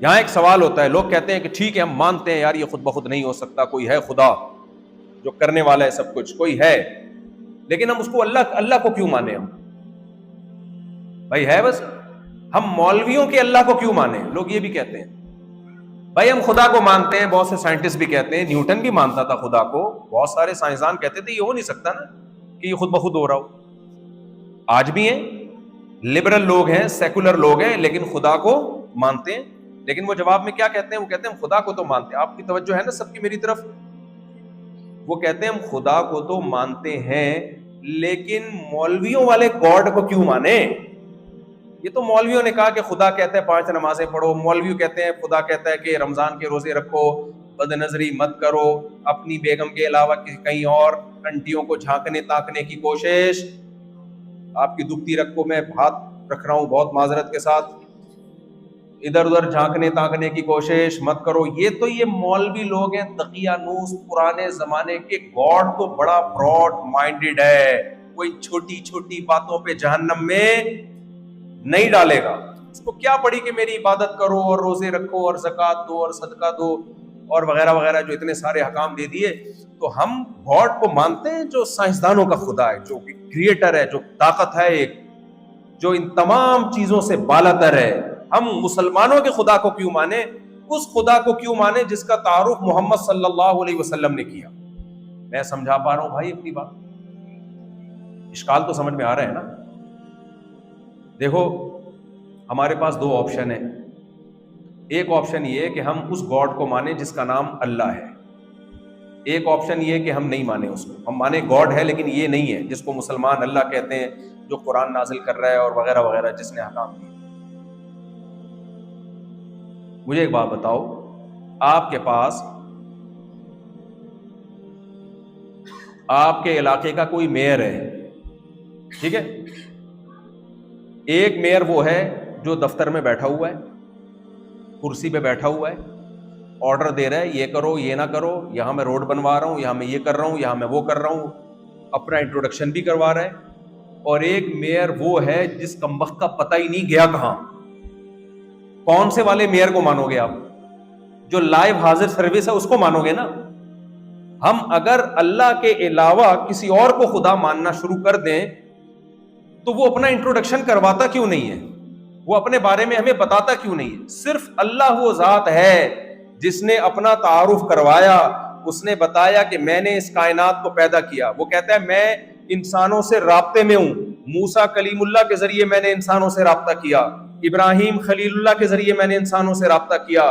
یہاں ایک سوال ہوتا ہے، لوگ کہتے ہیں کہ ٹھیک ہے ہم مانتے ہیں یار یہ خود بخود نہیں ہو سکتا، کوئی ہے خدا جو کرنے والا ہے سب کچھ، کوئی ہے، لیکن ہم اس کو اللہ کو کیوں مانے؟ ہم بھائی ہے بس، ہم مولویوں کے اللہ کو کیوں مانے؟ لوگ یہ بھی کہتے ہیں بھائی ہم خدا کو مانتے ہیں، بہت سے سائنٹسٹ بھی کہتے ہیں، نیوٹن بھی مانتا تھا خدا کو، بہت سارے سائنسدان کہتے تھے یہ ہو نہیں سکتا نا کہ یہ خود بخود ہو رہا ہو، آج بھی ہیں، لبرل لوگ ہیں، سیکولر لوگ ہیں، لیکن خدا کو مانتے ہیں۔ لیکن وہ جواب میں کیا کہتے ہیں؟ وہ کہتے ہیں ہم خدا کو تو مانتے ہیں، آپ کی توجہ ہے نا سب کی میری طرف، وہ کہتے ہیں ہم خدا کو تو مانتے ہیں لیکن مولویوں والے گاڈ کو کیوں مانے؟ یہ تو مولویوں نے کہا کہ خدا کہتا ہے 5 نمازیں پڑھو، مولوی کہتے ہیں خدا کہتا ہے کہ رمضان کے روزے رکھو، بد نظری مت کرو، اپنی بیگم کے علاوہ کہیں اور انٹیوں کو جھانکنے تاکنے کی کوشش، آپ کی دکھتی رکھو، میں ہاتھ رکھ رہا ہوں بہت معذرت کے ساتھ، ادھر ادھر جھانکنے تاکنے کی کوشش مت کرو۔ یہ مولوی لوگ ہیں دقیانوس، پرانے زمانے کے، گاڈ تو بڑا براڈ مائنڈڈ ہے، کوئی چھوٹی چھوٹی باتوں پہ جہنم میں نہیں ڈالے گا، اس کو کیا پڑی کہ میری عبادت کرو اور روزے رکھو اور زکوٰۃ دو اور صدقہ دو اور وغیرہ وغیرہ جو اتنے سارے احکام دے دیے۔ تو ہم گاڈ کو مانتے ہیں جو سائنسدانوں کا خدا ہے، جو کریٹر ہے، جو طاقت ہے ایک، جو ان تمام چیزوں سے بالاتر ہے۔ ہم مسلمانوں کے خدا کو کیوں مانے؟ اس خدا کو کیوں مانے جس کا تعارف محمد صلی اللہ علیہ وسلم نے کیا؟ میں سمجھا پا رہا ہوں بھائی اپنی بات؟ اشکال تو سمجھ میں آ رہا ہے نا؟ دیکھو ہمارے پاس 2 آپشن ہیں، ایک آپشن یہ ہے کہ ہم اس گاڈ کو مانیں جس کا نام اللہ ہے، ایک آپشن یہ ہے کہ ہم نہیں مانیں اس کو، ہم مانیں گاڈ ہے لیکن یہ نہیں ہے جس کو مسلمان اللہ کہتے ہیں، جو قرآن نازل کر رہا ہے اور وغیرہ وغیرہ جس نے احکام دیے۔ مجھے ایک بات بتاؤ، آپ کے پاس آپ کے علاقے کا کوئی میئر ہے، ٹھیک ہے، ایک میئر وہ ہے جو دفتر میں بیٹھا ہوا ہے، کرسی پہ بیٹھا ہوا ہے، آرڈر دے رہا ہے یہ کرو یہ نہ کرو، یہاں میں روڈ بنوا رہا ہوں، یہاں میں یہ کر رہا ہوں، یہاں میں وہ کر رہا ہوں، اپنا انٹروڈکشن بھی کروا رہا ہے۔ اور ایک میئر وہ ہے جس کمبخت کا پتہ ہی نہیں گیا کہاں۔ کون سے والے میئر کو مانو گے آپ؟ جو لائیو حاضر سروس ہے اس کو مانو گے نا؟ ہم اگر اللہ کے علاوہ کسی اور کو خدا ماننا شروع کر دیں تو وہ اپنا انٹروڈکشن کرواتا کیوں نہیں ہے؟ وہ اپنے بارے میں ہمیں بتاتا کیوں نہیں ہے؟ صرف اللہ وہ ذات ہے جس نے اپنا تعارف کروایا، اس نے بتایا کہ میں نے اس کائنات کو پیدا کیا۔ وہ کہتا ہے میں انسانوں سے رابطے میں ہوں، موسیٰ کلیم اللہ کے ذریعے میں نے انسانوں سے رابطہ کیا، ابراہیم خلیل اللہ کے ذریعے میں نے انسانوں سے رابطہ کیا،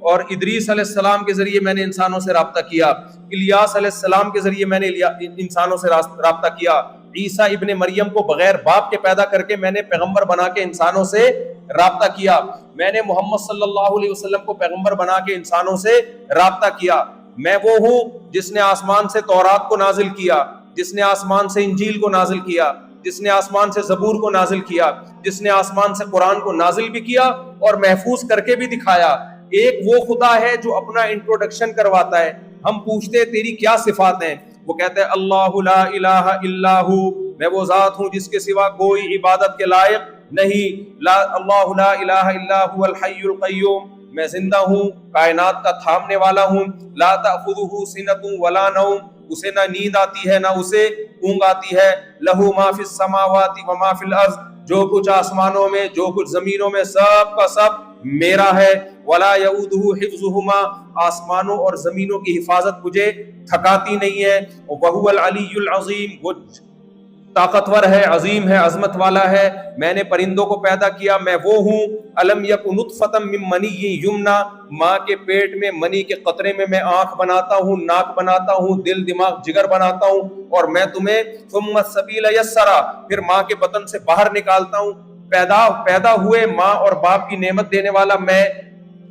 اور ادریس علیہ السلام کے ذریعے میں نے انسانوں سے رابطہ کیا، الیاس علیہ السلام کے ذریعے میں نے انسانوں سے رابطہ کیا، عیسیٰ ابن مریم کو بغیر باپ کے پیدا کر کے میں نے پیغمبر بنا کے انسانوں سے رابطہ کیا، میں نے محمد صلی اللہ علیہ وسلم کو پیغمبر بنا کے انسانوں سے رابطہ کیا۔ میں وہ ہوں جس نے آسمان سے تورات کو نازل کیا، جس نے آسمان سے انجیل کو نازل کیا، جس نے آسمان سے زبور کو نازل کیا، جس نے آسمان سے قرآن کو نازل بھی کیا اور محفوظ کر کے بھی دکھایا۔ ایک وہ خدا ہے جو اپنا انٹروڈکشن کرواتا ہے۔ ہم پوچھتے ہیں تیری کیا صفات ہیں؟ وہ کہتا ہے اللہ لا الہ الا ہو، میں وہ ذات ہوں جس کے سوا کوئی عبادت کے لائق نہیں، اللہ لا الہ الا هو الحی القیوم، میں زندہ ہوں، کائنات کا تھامنے والا ہوں، لا تأخذہ سنۃ ولا نوم، اسے نہ نیند آتی ہے نہ اسے اونگ آتی ہے، لہ ما فی السماوات و ما فی الارض، جو کچھ آسمانوں میں جو کچھ زمینوں میں سب کا سب میرا ہے، ولا یعودہ حفظہما، آسمانوں اور زمینوں کی حفاظت مجھے تھکاتی نہیں ہے، وہو العلی العظیم، وہ طاقتور ہے، عظیم ہے، عظمت والا ہے۔ میں نے پرندوں کو پیدا کیا، میں وہ ہوں۔ الم یک نطفۃ من منی یمنا، ماں کے پیٹ میں منی کے قطرے میں آنکھ بناتا ہوں، ناک بناتا ہوں، دل دماغ جگر بناتا ہوں، اور میں تمہیں ثم السبیل یسرا، پھر ماں کے بطن سے باہر نکالتا ہوں۔ پیدا ہوئے ماں اور باپ کی نعمت دینے والا میں۔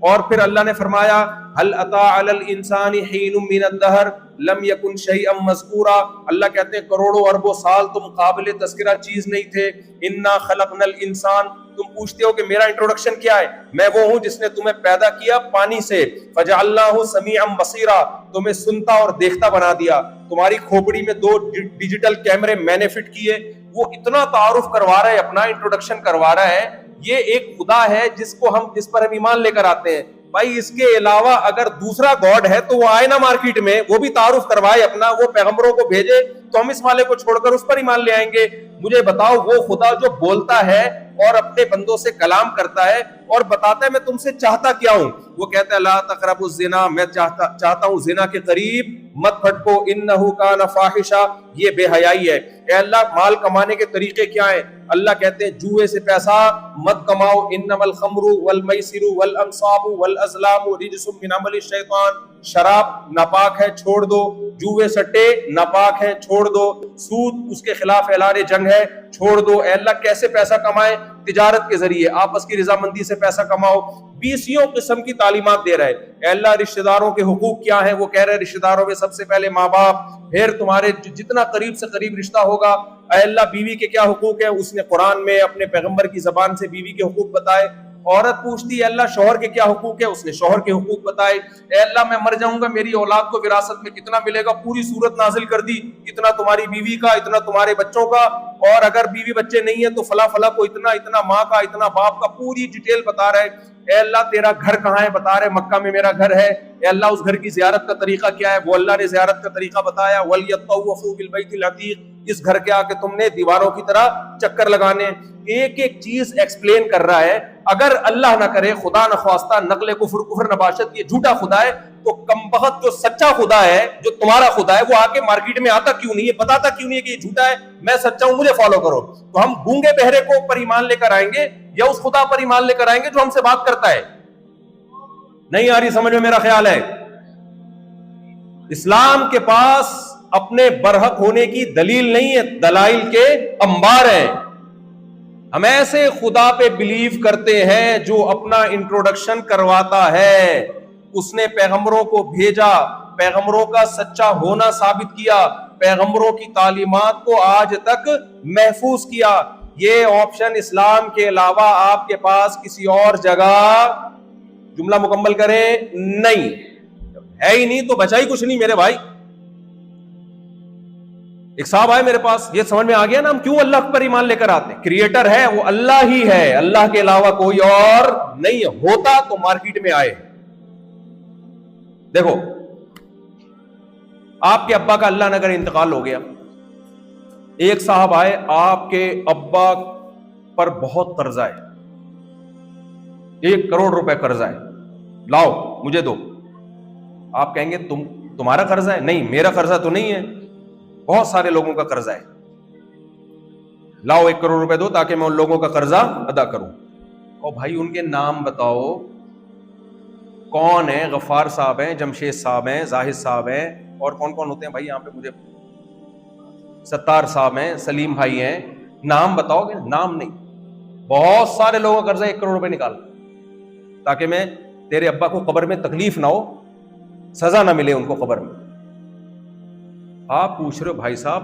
اور پھر اللہ نے فرمایا هل اتى على الانسان حين من الدهر لم يكن شيئا مذكورا، اللہ کہتے ہیں کروڑوں اربوں سال تم قابل تذکرہ چیز نہیں تھے۔ انا خلقنا الانسان، تم پوچھتے ہو کہ میرا انٹروڈکشن کیا ہے؟ میں وہ ہوں جس نے تمہیں پیدا کیا پانی سے، فجعلناه سمیعا بصیرا، تمہیں سنتا اور دیکھتا بنا دیا، تمہاری کھوپڑی میں 2 ڈیجیٹل کیمرے میں نے فٹ کیے۔ وہ اتنا تعارف کروا رہا ہے، اپنا انٹروڈکشن کروا رہا ہے، یہ ایک خدا ہے جس پر ہم ایمان لے کر آتے ہیں. بھائی اس کے علاوہ اگر دوسرا گاڈ ہے تو وہ آئے نا مارکیٹ میں, وہ بھی تعارف کروائے اپنا, وہ پیغمبروں کو بھیجے, تو ہم اس والے کو چھوڑ کر اس پر ایمان لے آئیں گے. مجھے بتاؤ وہ خدا جو بولتا ہے اور اپنے بندوں سے کلام کرتا ہے اور بتاتا ہے میں تم سے چاہتا کیا ہوں, وہ کہتا ہے لا تقربوا الزنا, میں چاہتا ہوں زنا کے قریب مت پھٹکو, انہ کان فاحشہ, یہ بے حیائی ہے. اے اللہ مال کمانے کے طریقے کیا ہیں؟ اللہ کہتے ہیں جوئے سے پیسہ مت کماؤ, انما الخمر والمیسر والانصاب والازلام رجس من عمل الشیطان, شراب ناپاک ہے چھوڑ دو, جوئے سٹے ناپاک ہے چھوڑ دو, سود اس کے خلاف اعلان جنگ ہے چھوڑ دو. اے اللہ کیسے پیسہ کمائیں؟ تجارت کے ذریعے, آپس کی رضامندی سے پیسہ کماؤ. 20 قسم کی تعلیمات دے رہے. اے اللہ رشتہ داروں کے حقوق کیا ہیں؟ وہ کہہ رہے رشتہ داروں میں سب سے پہلے ماں باپ, پھر تمہارے جتنا قریب سے قریب رشتہ ہوگا. اے اللہ بیوی کے کیا حقوق ہیں؟ اس نے قرآن میں اپنے پیغمبر کی زبان سے بیوی کے حقوق بتائے. عورت پوچھتی ہے اللہ شوہر کے کیا حقوق ہے؟ اس نے شوہر کے حقوق بتائے. اے اللہ میں مر جاؤں گا میری اولاد کو وراثت میں کتنا ملے گا؟ پوری صورت نازل کر دی, اتنا تمہاری بیوی کا, اتنا تمہارے بچوں کا, اور اگر بیوی بچے نہیں ہیں تو فلاں فلاں کو اتنا, اتنا ماں کا, اتنا باپ کا, پوری ڈیٹیل بتا رہے. اے اللہ تیرا گھر کہاں ہے؟ بتا رہے مکہ میں میرا گھر ہے. اے اللہ اس گھر کی زیارت کا طریقہ کیا ہے؟ وہ اللہ نے زیارت کا طریقہ بتایا. وَلْيَطَّوَّفُوا بِالْبَيْتِ الْعَتِيقِ, اس گھر کے آ کے تم نے دیواروں کی طرح چکر لگانے. ایک ایک چیز ایکسپلین کر رہا ہے. اگر اللہ نہ کرے, خدا نہ خواستہ, نقل کفر نباشت, یہ جھوٹا خدا ہے, تو کمبخت جو سچا خدا ہے, جو تمہارا خدا ہے, وہ آ کے مارکیٹ میں آتا کیوں نہیں ہے, بتاتا کیوں نہیں ہے کہ یہ جھوٹا ہے, میں سچا ہوں مجھے فالو کرو. تو ہم گونگے بہرے کو پر ایمان لے کر آئیں گے یا اس خدا پر ایمان لے کر آئیں گے جو ہم سے بات کرتا ہے؟ نہیں آ رہی سمجھ میں میرا خیال ہے. اسلام کے پاس اپنے برحق ہونے کی دلیل نہیں ہے, دلائل کے انبار ہیں. ہم ایسے خدا پہ بلیو کرتے ہیں جو اپنا انٹروڈکشن کرواتا ہے. اس نے پیغمبروں کو بھیجا, پیغمبروں کا سچا ہونا ثابت کیا, پیغمبروں کی تعلیمات کو آج تک محفوظ کیا. یہ آپشن اسلام کے علاوہ آپ کے پاس کسی اور جگہ, جملہ مکمل کریں, نہیں ہے ہی نہیں, تو بچا ہی کچھ نہیں میرے بھائی. ایک صاحب آئے میرے پاس, یہ سمجھ میں آ گیا نا ہم کیوں اللہ پر ایمان لے کر آتے ہیں. کریٹر ہے وہ اللہ ہی ہے, اللہ کے علاوہ کوئی اور نہیں ہوتا تو مارکیٹ میں آئے. دیکھو آپ کے ابا کا اللہ نہ کرے انتقال ہو گیا, ایک صاحب آئے, آپ کے ابا پر بہت قرضہ ہے, 1 کروڑ روپے قرضہ ہے, لاؤ مجھے دو. آپ کہیں گے تمہارا قرضہ ہے؟ نہیں میرا قرضہ تو نہیں ہے, بہت سارے لوگوں کا قرضہ ہے, لاؤ 1 کروڑ روپے دو تاکہ میں ان لوگوں کا قرضہ ادا کروں. اور بھائی ان کے نام بتاؤ کون ہیں؟ غفار صاحب ہیں, جمشید صاحب ہیں, زاہد صاحب ہیں, اور کون کون ہوتے ہیں بھائی یہاں پہ مجھے, ستار صاحب ہیں, سلیم بھائی ہیں. نام بتاؤ گے؟ نام نہیں. بہت سارے لوگوں کا قرضہ 1 کروڑ روپے نکال تاکہ میں تیرے ابا کو قبر میں تکلیف نہ ہو, سزا نہ ملے ان کو قبر میں. آپ پوچھ رہے ہو بھائی صاحب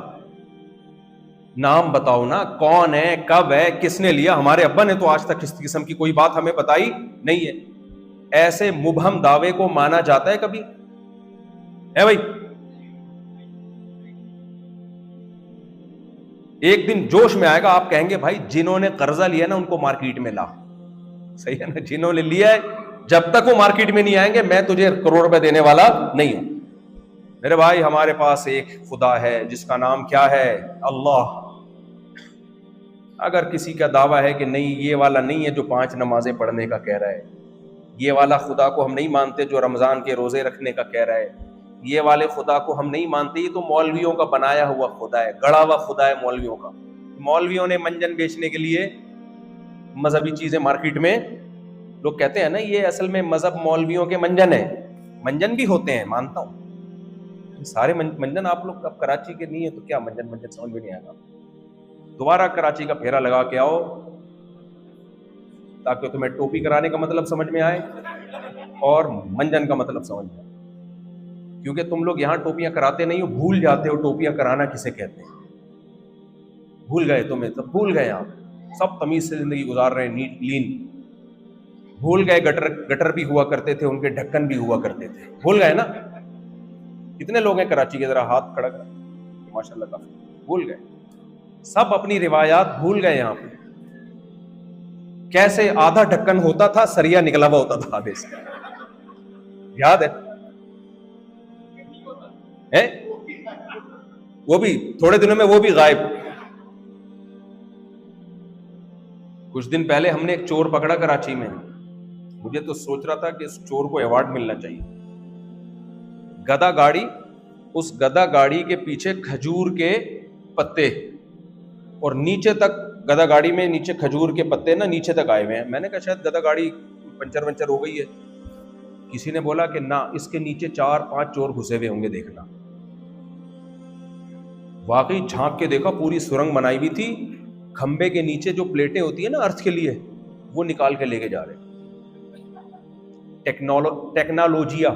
نام بتاؤ نا, کون ہے, کب ہے, کس نے لیا؟ ہمارے ابا نے تو آج تک اس قسم کی کوئی بات ہمیں بتائی نہیں ہے. ایسے مبہم دعوے کو مانا جاتا ہے کبھی ہے بھائی؟ ایک دن جوش میں آئے گا, آپ کہیں گے بھائی جنہوں نے قرضہ لیا نا ان کو مارکیٹ میں لا. صحیح ہے نا, جنہوں نے لیا ہے جب تک وہ مارکیٹ میں نہیں آئیں گے میں تجھے 1 کروڑ روپے دینے والا نہیں ہوں. میرے بھائی ہمارے پاس ایک خدا ہے جس کا نام کیا ہے؟ اللہ. اگر کسی کا دعویٰ ہے کہ نہیں یہ والا نہیں ہے جو 5 نمازیں پڑھنے کا کہہ رہا ہے, یہ والا خدا کو ہم نہیں مانتے جو رمضان کے روزے رکھنے کا کہہ رہا ہے, یہ والے خدا کو ہم نہیں مانتے, یہ تو مولویوں کا بنایا ہوا خدا ہے, گڑا ہوا خدا ہے مولویوں کا. مولویوں نے منجن بیچنے کے لیے مذہبی چیزیں مارکیٹ میں, لوگ کہتے ہیں نا یہ اصل میں مذہب مولویوں کے منجن ہے. منجن بھی ہوتے ہیں مانتا ہوں, سارے منجن آپ لوگ اب کراچی کے نہیں ہے تو کیا منجن سمجھ میں نہیں آئے گا. دوبارہ کراچی کا پھیرا لگا کے آؤ تاکہ تمہیں ٹوپی کرانے کا مطلب سمجھ میں آئے اور منجن کا مطلب سمجھ میں آئے. کیونکہ تم لوگ یہاں ٹوپیاں کراتے نہیں ہو, بھول جاتے ہو ٹوپیاں کرانا کسے کہتے ہیں. بھول گئے, تمہیں سب بھول گئے, آپ سب تمیز سے زندگی گزار رہے ہیں, نیٹ کلین. بھول گئے گٹر بھی ہوا کرتے تھے, ان کے ڈھکن بھی ہوا کرتے تھے, بھول گئے نا. کتنے لوگ ہیں کراچی کے, ذرا ہاتھ کھڑا کرا, ماشاء اللہ کافی بھول گئے, سب اپنی روایات بھول گئے. یہاں پہ کیسے آدھا ڈھکن ہوتا تھا, سریا نکلا ہوا ہوتا تھا آدھے سے, یاد ہے؟ وہ بھی تھوڑے دنوں میں وہ بھی غائب. کچھ دن پہلے ہم نے ایک چور پکڑا کراچی میں, مجھے تو سوچ رہا تھا کہ اس چور کو ایوارڈ ملنا چاہیے. گدا گاڑی, اس گدا گاڑی کے پیچھے کھجور کے پتے, اور نیچے تک گدا گاڑی میں نیچے کھجور کے پتے نا نیچے تک آئے ہوئے ہیں. میں نے کہا شاید گدا گاڑی پنچر ونچر ہو گئی ہے. کسی نے بولا کہ نہ, اس کے نیچے 4-5 چور گھسے ہوئے ہوں گے, دیکھنا. واقعی جھانک کے دیکھا, پوری سرنگ بنائی ہوئی تھی, کھمبے کے نیچے جو پلیٹیں ہوتی ہیں نا ارتھ کے لیے, وہ نکال کے لے کے جا رہے. ٹیکنالوجیا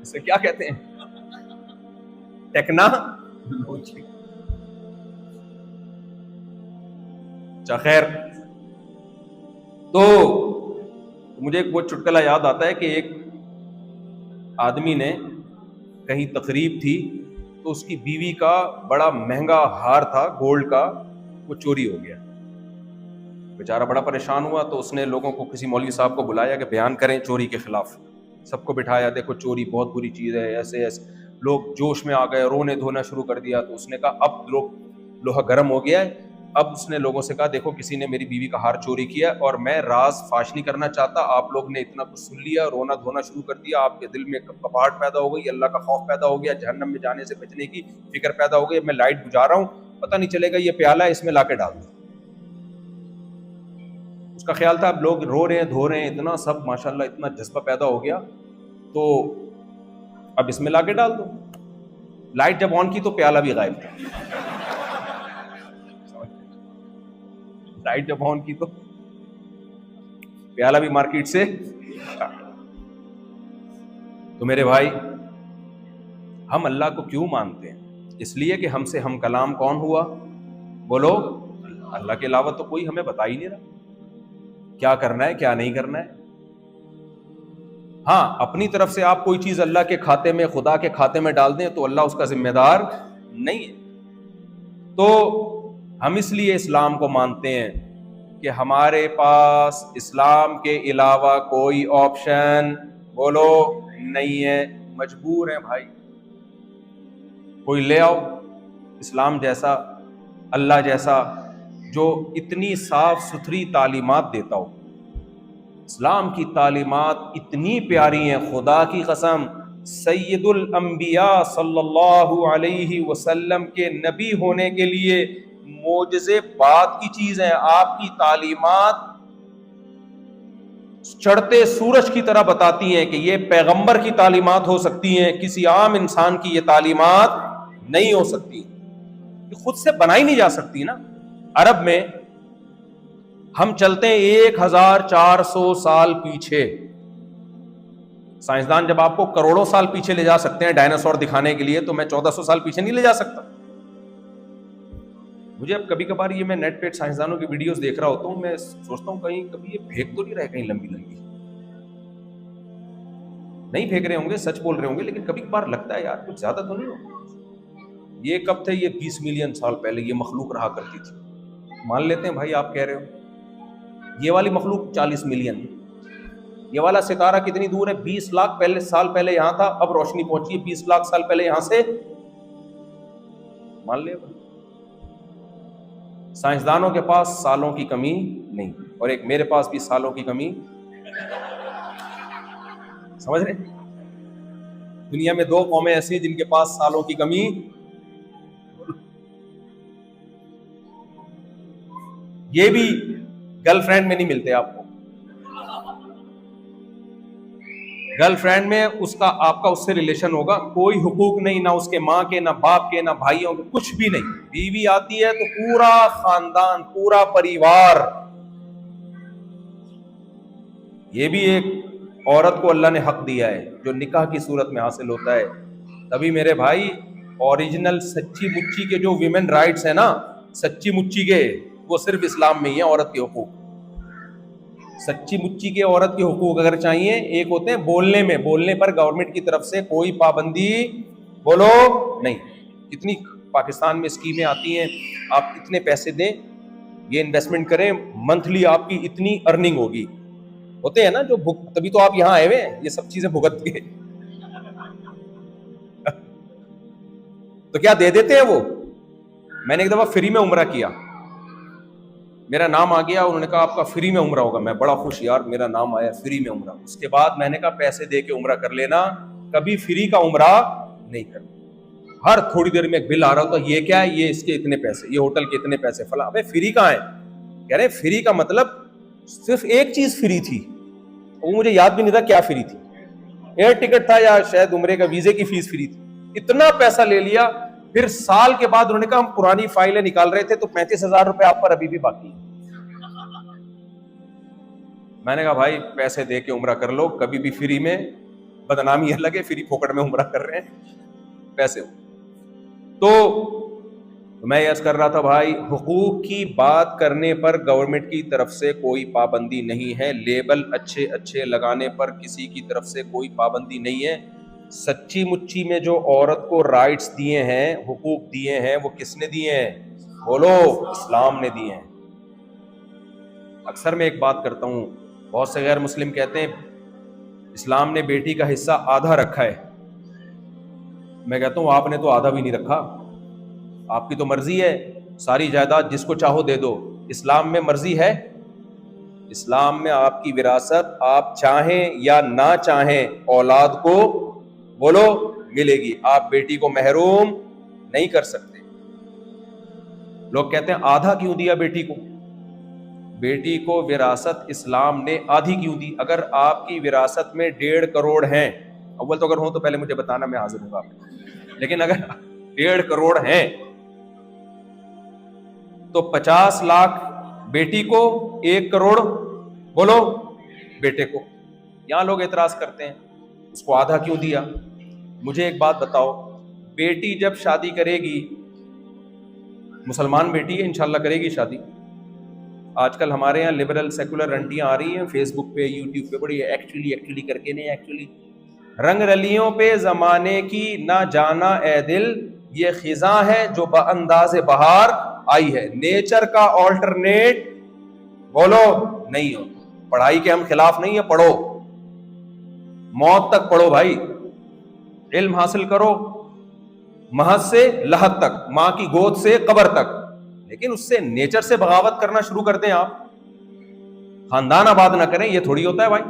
اسے کیا کہتے ہیں, ٹیکنالوجی. اچھا خیر, تو مجھے وہ چٹکلا یاد آتا ہے کہ ایک آدمی نے کہیں تقریب تھی, تو اس کی بیوی کا بڑا مہنگا ہار تھا گولڈ کا, وہ چوری ہو گیا. بیچارہ بڑا پریشان ہوا, تو اس نے لوگوں کو, کسی مولوی صاحب کو بلایا کہ بیان کریں چوری کے خلاف. سب کو بٹھایا, دیکھو چوری بہت بری چیز ہے, ایسے ایسے. لوگ جوش میں آ گئے, رونے دھونا شروع کر دیا. تو اس نے کہا اب لوہا گرم ہو گیا ہے. اب اس نے لوگوں سے کہا دیکھو کسی نے میری بیوی کا ہار چوری کیا, اور میں راز فاش نہیں کرنا چاہتا. آپ لوگ نے اتنا کچھ سن لیا, رونا دھونا شروع کر دیا, آپ کے دل میں کپاہٹ پیدا ہو گئی, اللہ کا خوف پیدا ہو گیا, جہنم میں جانے سے بچنے کی فکر پیدا ہو گئی. میں لائٹ بجھا رہا ہوں, پتہ نہیں چلے گا یہ پیالہ ہے, اس میں لا کے ڈال دوں. اس کا خیال تھا اب لوگ رو رہے ہیں دھو رہے ہیں, اتنا سب ماشاءاللہ اتنا جذبہ پیدا ہو گیا, تو اب اس میں لا کے ڈال دو. لائٹ جب آن کی تو پیالہ بھی غائب تھا. لائٹ جب آن کی تو پیالہ بھی مارکیٹ سے. تو میرے بھائی, ہم اللہ کو کیوں مانتے ہیں؟ اس لیے کہ ہم سے ہم کلام کون ہوا؟ بولو, اللہ کے علاوہ تو کوئی ہمیں بتا ہی نہیں رہا کیا کرنا ہے کیا نہیں کرنا ہے. ہاں, اپنی طرف سے آپ کوئی چیز اللہ کے کھاتے میں, خدا کے کھاتے میں ڈال دیں تو اللہ اس کا ذمہ دار نہیں ہے. تو ہم اس لیے اسلام کو مانتے ہیں کہ ہمارے پاس اسلام کے علاوہ کوئی آپشن, بولو, نہیں ہے. مجبور ہیں بھائی, کوئی لے آؤ اسلام جیسا, اللہ جیسا, جو اتنی صاف ستھری تعلیمات دیتا ہو. اسلام کی تعلیمات اتنی پیاری ہیں, خدا کی قسم. سید الانبیاء صلی اللہ علیہ وسلم کے نبی ہونے کے لیے معجزے بات کی چیز ہے. آپ کی تعلیمات چڑھتے سورج کی طرح بتاتی ہیں کہ یہ پیغمبر کی تعلیمات ہو سکتی ہیں, کسی عام انسان کی یہ تعلیمات نہیں ہو سکتی, یہ خود سے بنائی نہیں جا سکتی نا. عرب میں ہم چلتے ہیں 1400 سال پیچھے. سائنسدان جب آپ کو کروڑوں سال پیچھے لے جا سکتے ہیں ڈائناسور دکھانے کے لیے, تو میں 1400 سال پیچھے نہیں لے جا سکتا. مجھے اب کبھی کبھار یہ میں نیٹ پہ سائنسدانوں کی ویڈیوز دیکھ رہا ہوتا ہوں, میں سوچتا ہوں کہیں کبھی یہ پھینک تو نہیں رہے کہیں لمبی لمبی. نہیں پھینک رہے ہوں گے, سچ بول رہے ہوں گے, لیکن کبھی کبھار لگتا ہے یار کچھ زیادہ تو نہیں ہو. یہ کب تھے؟ یہ 20 ملین سال پہلے یہ مخلوق رہا کرتی تھی. مان لیتے ہیں بھائی آپ کہہ رہے ہو. یہ والی مخلوق 40 ملین. یہ والا ستارہ کتنی دور ہے؟ 20 لاکھ سال پہلے یہاں تھا, اب روشنی پہنچی ہے 20 لاکھ سال پہلے یہاں سے. مان لے. سائنسدانوں کے پاس سالوں کی کمی نہیں, اور ایک میرے پاس بھی سالوں کی کمی. سمجھ رہے؟ دنیا میں 2 قومیں ایسی ہیں جن کے پاس سالوں کی کمی. یہ بھی گرل فرینڈ میں نہیں ملتے آپ کو. گرل فرینڈ میں آپ کا اس سے ریلیشن ہوگا, کوئی حقوق نہیں, نہ اس کے ماں کے, نہ باپ کے, نہ بھائیوں کے, کچھ بھی نہیں. بیوی آتی ہے تو پورا خاندان, پورا پریوار. یہ بھی ایک عورت کو اللہ نے حق دیا ہے جو نکاح کی صورت میں حاصل ہوتا ہے. تبھی میرے بھائی اوریجنل سچی مچی کے جو ویمن رائٹس ہیں نا, سچی مچی کے, وہ صرف اسلام میں ہی ہیں. عورت کے حقوق, سچی مچی کے عورت کے حقوق اگر چاہیے, ایک ہوتے ہیں بولنے میں, بولنے پر گورنمنٹ کی طرف سے کوئی پابندی, بولو, نہیں. کتنی پاکستان میں اسکیمیں آتی ہیں, آپ اتنے پیسے دیں یہ انویسٹمنٹ کریں, منتھلی آپ کی اتنی ارننگ ہوگی. ہوتے ہیں نا جو تبھی تو آپ یہاں آئے ہوئے ہیں یہ سب چیزیں بھگت کے. تو کیا دے دیتے ہیں وہ. میں نے ایک دفعہ فری میں عمرہ کیا, میرا نام آ گیا, انہوں نے کہا آپ کا فری میں عمرہ ہوگا. میں بڑا خوش, یار میرا نام آیا فری میں عمرہ. اس کے بعد میں نے کہا پیسے دے کے عمرہ کر لینا, کبھی فری کا عمرہ نہیں کرنا. ہر تھوڑی دیر میں ایک بل آ رہا ہوتا, یہ کیا ہے, یہ اس کے اتنے پیسے, یہ ہوٹل کے اتنے پیسے, فلاں. ابے فری کہاں ہے. کہہ رہے فری کا مطلب صرف ایک چیز فری تھی, وہ مجھے یاد بھی نہیں تھا کیا فری تھی. ایئر ٹکٹ تھا یا شاید عمرے کا ویزے کی فیس فری تھی. اتنا پیسہ لے لیا. پھر سال کے بعد انہوں نے کہا ہم پرانی فائلیں نکال رہے تھے تو 35,000 روپے آپ پر ابھی بھی باقی ہے. میں نے کہا بھائی پیسے دے کے عمرہ کر لو, کبھی بھی فری میں بدنامی الگ ہے, فری پھوکٹ میں عمرہ کر رہے ہیں پیسے. تو میں یس کر رہا تھا بھائی, حقوق کی بات کرنے پر گورنمنٹ کی طرف سے کوئی پابندی نہیں ہے, لیبل اچھے اچھے لگانے پر کسی کی طرف سے کوئی پابندی نہیں ہے. سچی مچی میں جو عورت کو رائٹس دیے ہیں, حقوق دیے ہیں, وہ کس نے دیے ہیں, بولو, اسلام نے دیے ہیں. اکثر میں ایک بات کرتا ہوں, بہت سے غیر مسلم کہتے ہیں اسلام نے بیٹی کا حصہ آدھا رکھا ہے. میں کہتا ہوں آپ نے تو آدھا بھی نہیں رکھا, آپ کی تو مرضی ہے, ساری جائیداد جس کو چاہو دے دو. اسلام میں مرضی ہے. اسلام میں آپ کی وراثت آپ چاہیں یا نہ چاہیں اولاد کو بولو ملے گی, آپ بیٹی کو محروم نہیں کر سکتے. لوگ کہتے ہیں آدھا کیوں دیا بیٹی کو. بیٹی کو وراثت اسلام نے آدھی کیوں دی. اگر آپ کی وراثت میں 1.5 کروڑ ہیں, اول تو اگر ہوں تو پہلے مجھے بتانا, میں حاضر ہوں گا, لیکن اگر 1.5 کروڑ ہیں تو 50 لاکھ بیٹی کو, 1 کروڑ بولو بیٹے کو. یہاں لوگ اعتراض کرتے ہیں اس کو آدھا کیوں دیا. مجھے ایک بات بتاؤ, بیٹی جب شادی کرے گی, مسلمان بیٹی ہے انشاءاللہ کرے گی شادی. آج کل ہمارے یہاں لبرل سیکولر انٹیاں آ رہی ہیں فیس بک پہ, یوٹیوب پہ, بڑی ایکچولی کر کے نہیں, ایکچولی رنگ رلیوں پہ زمانے کی نہ جانا اے دل, یہ خزاں ہے جو بانداز بہار آئی ہے. نیچر کا آلٹرنیٹ بولو نہیں ہو. پڑھائی کے ہم خلاف نہیں ہے, پڑھو, موت تک پڑھو بھائی, علم حاصل کرو, مہد سے لحد تک, ماں کی گود سے قبر تک. لیکن اس سے نیچر سے بغاوت کرنا شروع کر دیں آپ, خاندان آباد نہ کریں, یہ تھوڑی ہوتا ہے بھائی.